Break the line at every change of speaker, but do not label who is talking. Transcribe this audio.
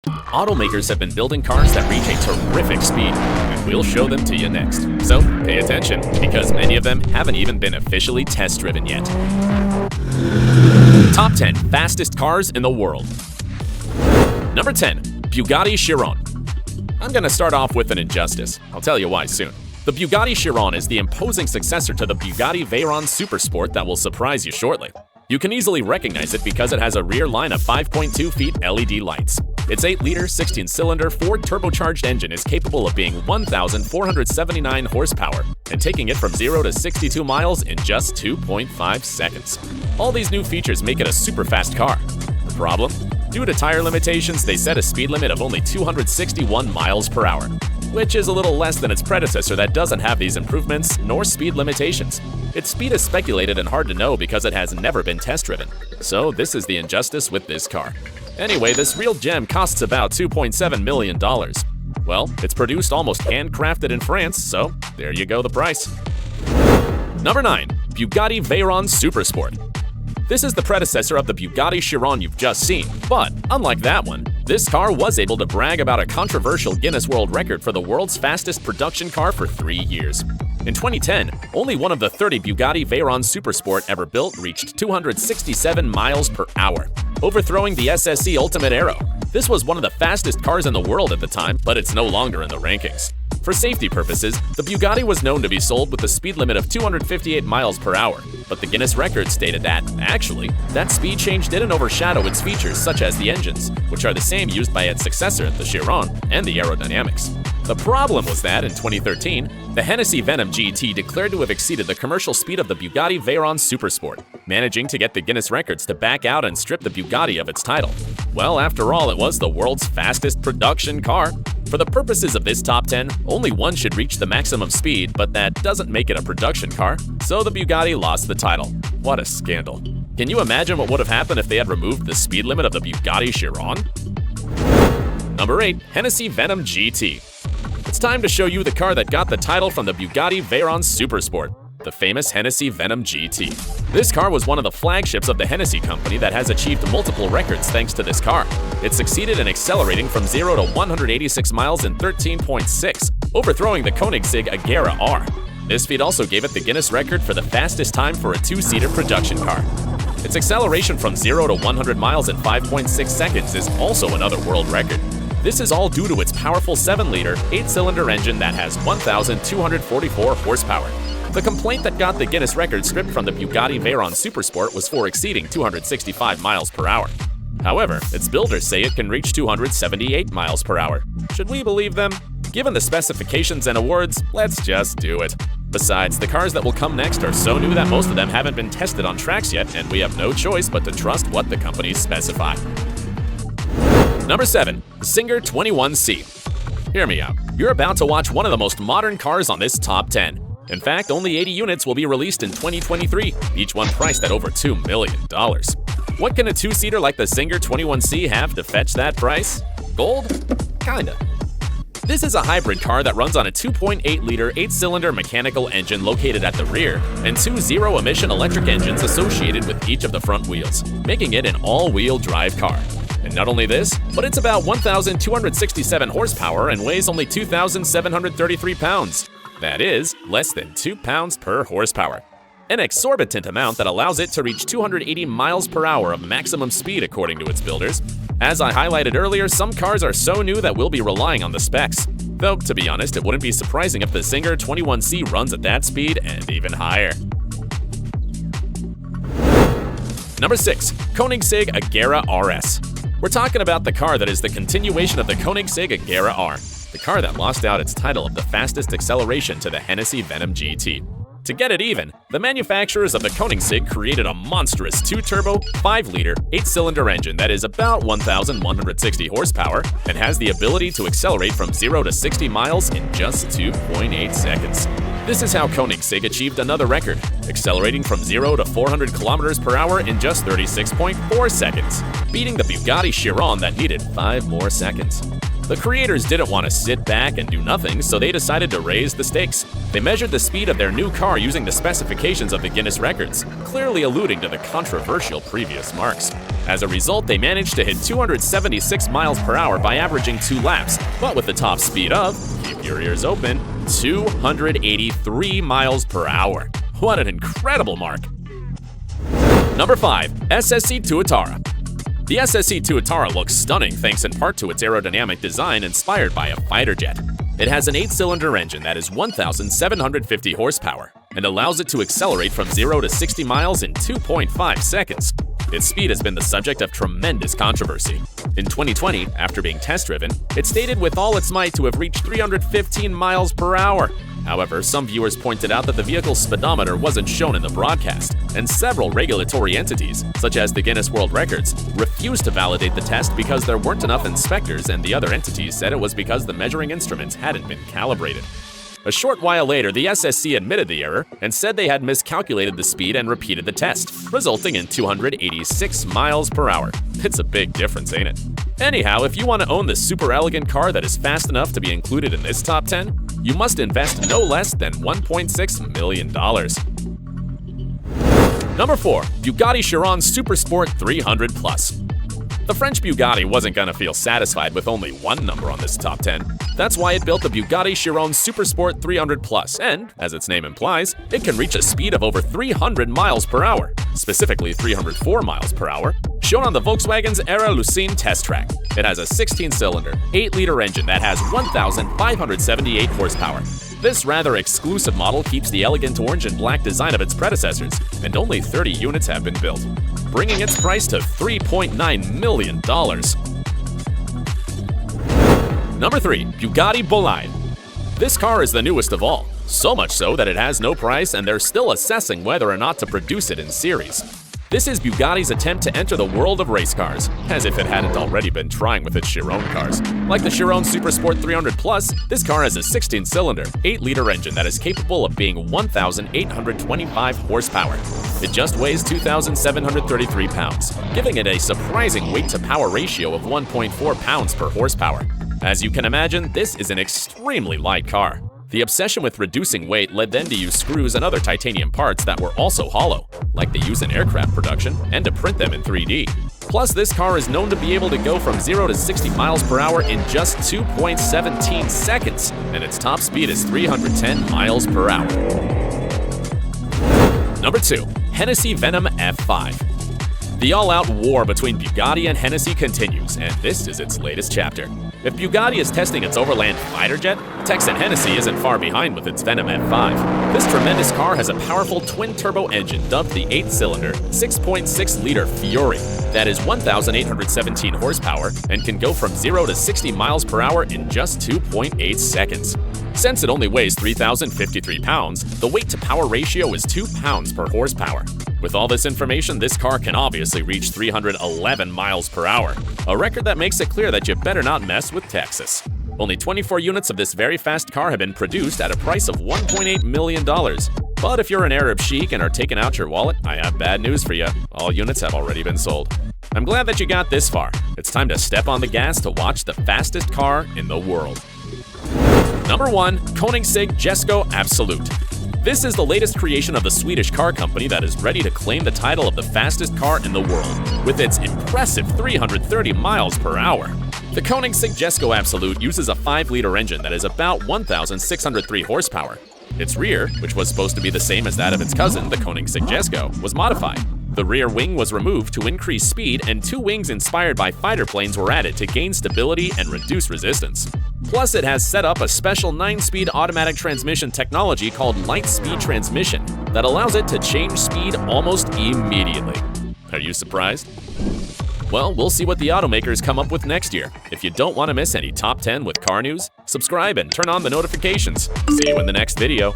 Automakers have been building cars that reach a terrific speed, and we'll show them to you next. So pay attention, because many of them haven't even been officially test-driven yet. Top 10 fastest cars in the world. Number 10. Bugatti Chiron. I'm gonna start off with an injustice. I'll tell you why soon. The Bugatti Chiron is the imposing successor to the Bugatti Veyron Supersport that will surprise you shortly. You can easily recognize it because it has a rear line of 5.2 feet LED lights. Its 8-liter, 16-cylinder Ford turbocharged engine is capable of being 1,479 horsepower and taking it from 0 to 62 miles in just 2.5 seconds. All these new features make it a super fast car. The problem? Due to tire limitations, they set a speed limit of only 261 miles per hour, which is a little less than its predecessor that doesn't have these improvements nor speed limitations. Its speed is speculated and hard to know because it has never been test-driven. So this is the injustice with this car. Anyway, this real gem costs about $2.7 million. Well, it's produced almost handcrafted in France, so there you go the price. Number 9. Bugatti Veyron Supersport. This is the predecessor of the Bugatti Chiron you've just seen, but unlike that one, this car was able to brag about a controversial Guinness World Record for the world's fastest production car for 3 years. In 2010, only one of the 30 Bugatti Veyron Supersport ever built reached 267 miles per hour, overthrowing the SSE Ultimate Aero. This was one of the fastest cars in the world at the time, but it's no longer in the rankings. For safety purposes, the Bugatti was known to be sold with a speed limit of 258 miles per hour, but the Guinness record stated that, actually, that speed change didn't overshadow its features such as the engines, which are the same used by its successor, the Chiron, and the aerodynamics. The problem was that, in 2013, the Hennessy Venom GT declared to have exceeded the commercial speed of the Bugatti Veyron Supersport, managing to get the Guinness records to back out and strip the Bugatti of its title. Well, after all, it was the world's fastest production car. For the purposes of this top 10, only one should reach the maximum speed, but that doesn't make it a production car, so the Bugatti lost the title. What a scandal. Can you imagine what would have happened if they had removed the speed limit of the Bugatti Chiron? Number 8. Hennessy Venom GT. It's time to show you the car that got the title from the Bugatti Veyron Supersport, the famous Hennessy Venom GT. This car was one of the flagships of the Hennessy company that has achieved multiple records thanks to this car. It succeeded in accelerating from 0 to 186 miles in 13.6, overthrowing the Koenigsegg Agera R. This feat also gave it the Guinness record for the fastest time for a 2-seater production car. Its acceleration from 0 to 100 miles in 5.6 seconds is also another world record. This is all due to its powerful 7-liter, 8-cylinder engine that has 1,244 horsepower. The complaint that got the Guinness record stripped from the Bugatti Veyron Supersport was for exceeding 265 miles per hour. However, its builders say it can reach 278 miles per hour. Should we believe them? Given the specifications and awards, let's just do it. Besides, the cars that will come next are so new that most of them haven't been tested on tracks yet, and we have no choice but to trust what the companies specify. Number 7. Singer 21C. Hear me out. You're about to watch one of the most modern cars on this top 10. In fact, only 80 units will be released in 2023, each one priced at over $2 million. What can a 2-seater like the Singer 21C have to fetch that price? Gold? Kinda. This is a hybrid car that runs on a 2.8-liter 8-cylinder mechanical engine located at the rear and 2 zero-emission electric engines associated with each of the front wheels, making it an all-wheel drive car. And not only this, but it's about 1,267 horsepower and weighs only 2,733 pounds. That is, less than 2 pounds per horsepower. An exorbitant amount that allows it to reach 280 miles per hour of maximum speed according to its builders. As I highlighted earlier, some cars are so new that we'll be relying on the specs. Though, to be honest, it wouldn't be surprising if the Singer 21C runs at that speed and even higher. Number 6. Koenigsegg Agera RS. We're talking about the car that is the continuation of the Koenigsegg Agera R, the car that lost out its title of the fastest acceleration to the Hennessy Venom GT. To get it even, the manufacturers of the Koenigsegg created a monstrous 2-turbo, 5-liter, 8-cylinder engine that is about 1,160 horsepower and has the ability to accelerate from 0 to 60 miles in just 2.8 seconds. This is how Koenigsegg achieved another record, accelerating from 0 to 400 kilometers per hour in just 36.4 seconds, beating the Bugatti Chiron that needed 5 more seconds. The creators didn't want to sit back and do nothing, so they decided to raise the stakes. They measured the speed of their new car using the specifications of the Guinness records, clearly alluding to the controversial previous marks. As a result, they managed to hit 276 miles per hour by averaging 2 laps, but with the top speed of, keep your ears open, 283 miles per hour. What an incredible mark! Number 5. SSC Tuatara. The SSC Tuatara looks stunning thanks in part to its aerodynamic design inspired by a fighter jet. It has an 8-cylinder engine that is 1,750 horsepower and allows it to accelerate from 0 to 60 miles in 2.5 seconds. Its speed has been the subject of tremendous controversy. In 2020, after being test-driven, it stated with all its might to have reached 315 miles per hour. However, some viewers pointed out that the vehicle's speedometer wasn't shown in the broadcast, and several regulatory entities, such as the Guinness World Records, refused to validate the test because there weren't enough inspectors, and the other entities said it was because the measuring instruments hadn't been calibrated. A short while later, the SSC admitted the error and said they had miscalculated the speed and repeated the test, resulting in 286 miles per hour. It's a big difference, ain't it? Anyhow, if you want to own the super elegant car that is fast enough to be included in this top 10, you must invest no less than $1.6 million. Number 4. Bugatti Chiron Supersport 300 Plus. The French Bugatti wasn't gonna feel satisfied with only one number on this top 10. That's why it built the Bugatti Chiron Supersport 300 Plus, and, as its name implies, it can reach a speed of over 300 miles per hour, specifically 304 miles per hour, shown on the Volkswagen's Era Lucene test track. It has a 16-cylinder, 8-liter engine that has 1,578 horsepower. This rather exclusive model keeps the elegant orange and black design of its predecessors, and only 30 units have been built, bringing its price to $3.9 million. Number 3. Bugatti Bolide. This car is the newest of all, so much so that it has no price and they're still assessing whether or not to produce it in series. This is Bugatti's attempt to enter the world of race cars, as if it hadn't already been trying with its Chiron cars. Like the Chiron Supersport 300 Plus, this car has a 16-cylinder, 8-liter engine that is capable of being 1,825 horsepower. It just weighs 2,733 pounds, giving it a surprising weight-to-power ratio of 1.4 pounds per horsepower. As you can imagine, this is an extremely light car. The obsession with reducing weight led them to use screws and other titanium parts that were also hollow, like they use in aircraft production, and to print them in 3D. Plus, this car is known to be able to go from 0 to 60 miles per hour in just 2.17 seconds, and its top speed is 310 miles per hour. Number 2. Hennessy Venom F5. The all-out war between Bugatti and Hennessy continues, and this is its latest chapter. If Bugatti is testing its overland fighter jet, Texan Hennessy isn't far behind with its Venom F5. This tremendous car has a powerful twin-turbo engine dubbed the 8-cylinder, 6.6-liter Fury that is 1,817 horsepower and can go from 0 to 60 miles per hour in just 2.8 seconds. Since it only weighs 3,053 pounds, the weight-to-power ratio is 2 pounds per horsepower. With all this information, this car can obviously reach 311 miles per hour, a record that makes it clear that you better not mess with Texas. Only 24 units of this very fast car have been produced at a price of $1.8 million. But if you're an Arab sheik and are taking out your wallet, I have bad news for you. All units have already been sold. I'm glad that you got this far. It's time to step on the gas to watch the fastest car in the world. Number 1. Koenigsegg Jesko Absolute. This is the latest creation of the Swedish car company that is ready to claim the title of the fastest car in the world, with its impressive 330 miles per hour. The Koenigsegg Jesko Absolute uses a 5-liter engine that is about 1,603 horsepower. Its rear, which was supposed to be the same as that of its cousin, the Koenigsegg Jesko, was modified. The rear wing was removed to increase speed, and 2 wings inspired by fighter planes were added to gain stability and reduce resistance. Plus, it has set up a special 9-speed automatic transmission technology called Light Speed Transmission that allows it to change speed almost immediately. Are you surprised? Well, we'll see what the automakers come up with next year. If you don't want to miss any top 10 with car news, subscribe and turn on the notifications. See you in the next video.